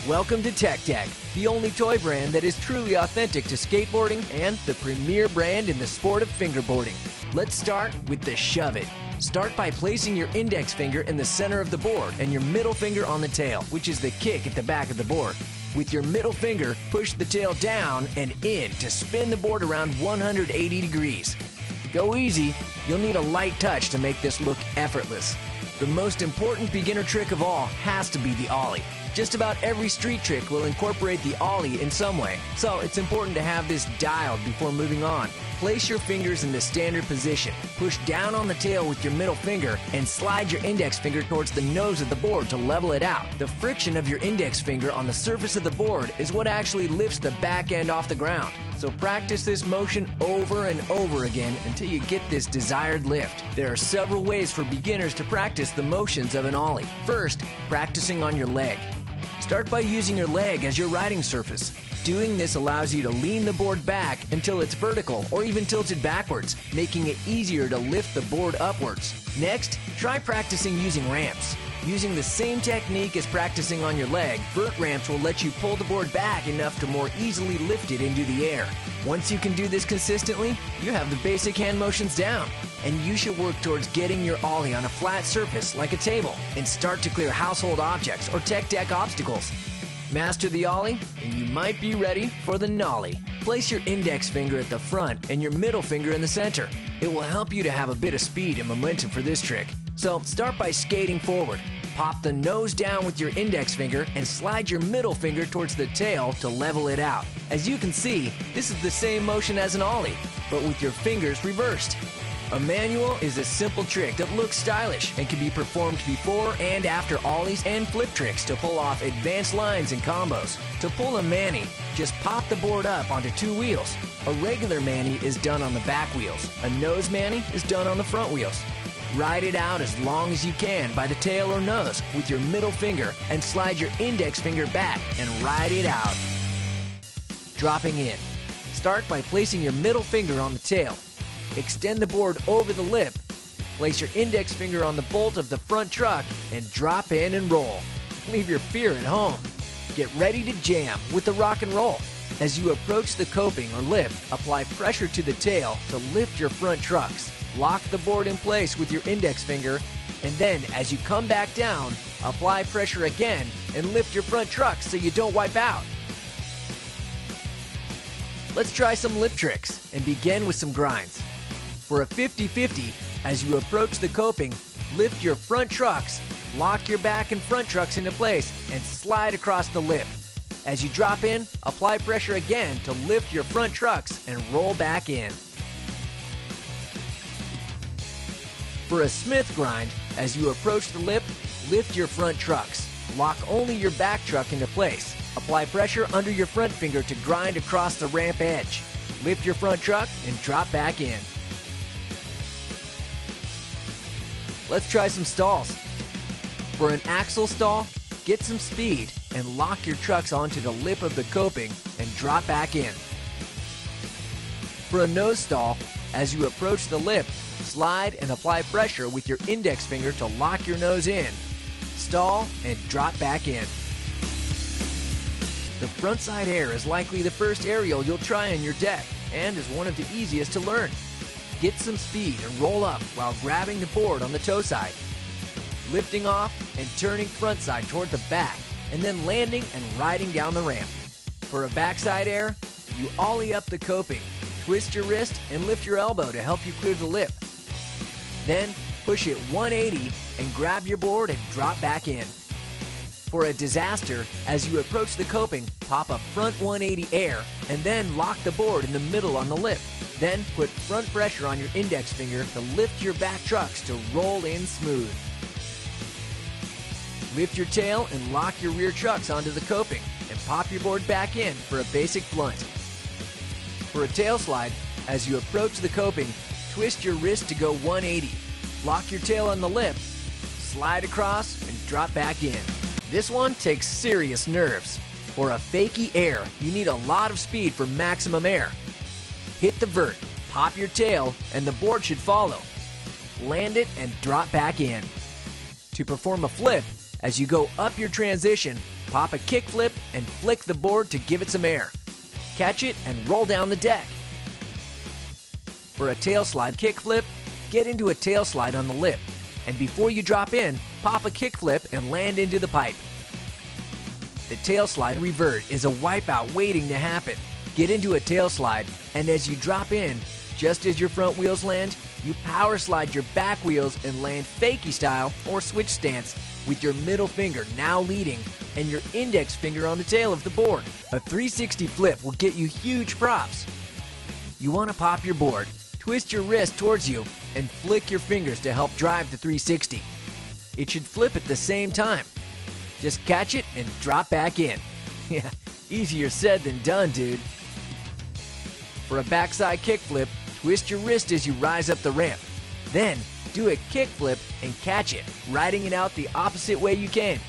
Welcome to Tech Deck, the only toy brand that is truly authentic to skateboarding and the premier brand in the sport of fingerboarding. Let's start with the Shove It. Start by placing your index finger in the center of the board and your middle finger on the tail, which is the kick at the back of the board. With your middle finger, push the tail down and in to spin the board around 180 degrees. Go easy, you'll need a light touch to make this look effortless. The most important beginner trick of all has to be the ollie. Just about every street trick will incorporate the ollie in some way, so it's important to have this dialed before moving on. Place your fingers in the standard position, push down on the tail with your middle finger, and slide your index finger towards the nose of the board to level it out. The friction of your index finger on the surface of the board is what actually lifts the back end off the ground. So practice this motion over and over again until you get this desired lift. There are several ways for beginners to practice the motions of an ollie. First, practicing on your leg. Start by using your leg as your riding surface. Doing this allows you to lean the board back until it's vertical or even tilted backwards, making it easier to lift the board upwards. Next, try practicing using ramps. Using the same technique as practicing on your leg, vert ramps will let you pull the board back enough to more easily lift it into the air. Once you can do this consistently, you have the basic hand motions down, and you should work towards getting your ollie on a flat surface like a table and start to clear household objects or tech deck obstacles. Master the ollie, and you might be ready for the nollie. Place your index finger at the front and your middle finger in the center. It will help you to have a bit of speed and momentum for this trick. So start by skating forward. Pop the nose down with your index finger and slide your middle finger towards the tail to level it out. As you can see, this is the same motion as an ollie, but with your fingers reversed. A manual is a simple trick that looks stylish and can be performed before and after ollies and flip tricks to pull off advanced lines and combos. To pull a mani, just pop the board up onto two wheels. A regular mani is done on the back wheels. A nose mani is done on the front wheels. Ride it out as long as you can by the tail or nose with your middle finger and slide your index finger back and ride it out. Dropping in. Start by placing your middle finger on the tail. Extend the board over the lip. Place your index finger on the bolt of the front truck and drop in and roll. Leave your fear at home. Get ready to jam with the rock and roll. As you approach the coping or lip, apply pressure to the tail to lift your front trucks. Lock the board in place with your index finger, and then as you come back down, apply pressure again and lift your front trucks so you don't wipe out. Let's try some lip tricks and begin with some grinds. For a 50-50, as you approach the coping, lift your front trucks, lock your back and front trucks into place, and slide across the lip. As you drop in, apply pressure again to lift your front trucks and roll back in. For a Smith grind, as you approach the lip, lift your front trucks. Lock only your back truck into place. Apply pressure under your front finger to grind across the ramp edge. Lift your front truck and drop back in. Let's try some stalls. For an axle stall, get some speed and lock your trucks onto the lip of the coping and drop back in. For a nose stall, as you approach the lip, slide and apply pressure with your index finger to lock your nose in. Stall and drop back in. The frontside air is likely the first aerial you'll try on your deck and is one of the easiest to learn. Get some speed and roll up while grabbing the board on the toe side. Lifting off and turning frontside toward the back, and then landing and riding down the ramp. For a backside air, you ollie up the coping, twist your wrist and lift your elbow to help you clear the lip. Then push it 180 and grab your board and drop back in. For a disaster, as you approach the coping, pop a front 180 air and then lock the board in the middle on the lip. Then put front pressure on your index finger to lift your back trucks to roll in smooth. Lift your tail and lock your rear trucks onto the coping and pop your board back in for a basic blunt. For a tail slide, as you approach the coping, twist your wrist to go 180. Lock your tail on the lip, slide across, and drop back in. This one takes serious nerves. For a fakie air, you need a lot of speed for maximum air. Hit the vert, pop your tail, and the board should follow. Land it and drop back in. To perform a flip, as you go up your transition, Pop a kickflip and flick the board to give it some air. Catch it and roll down the deck. For a tail slide kickflip, get into a tail slide on the lip, and before you drop in, pop a kickflip and land into the pipe. The tail slide revert is a wipeout waiting to happen. Get into a tail slide, and as you drop in, just as your front wheels land, you power slide your back wheels and land fakie style or switch stance with your middle finger now leading and your index finger on the tail of the board. A 360 flip will get you huge props. You want to pop your board, twist your wrist towards you, and flick your fingers to help drive the 360. It should flip at the same time. Just catch it and drop back in. Yeah, easier said than done, dude. For a backside kickflip, twist your wrist as you rise up the ramp. Then, do a kickflip and catch it, riding it out the opposite way you came.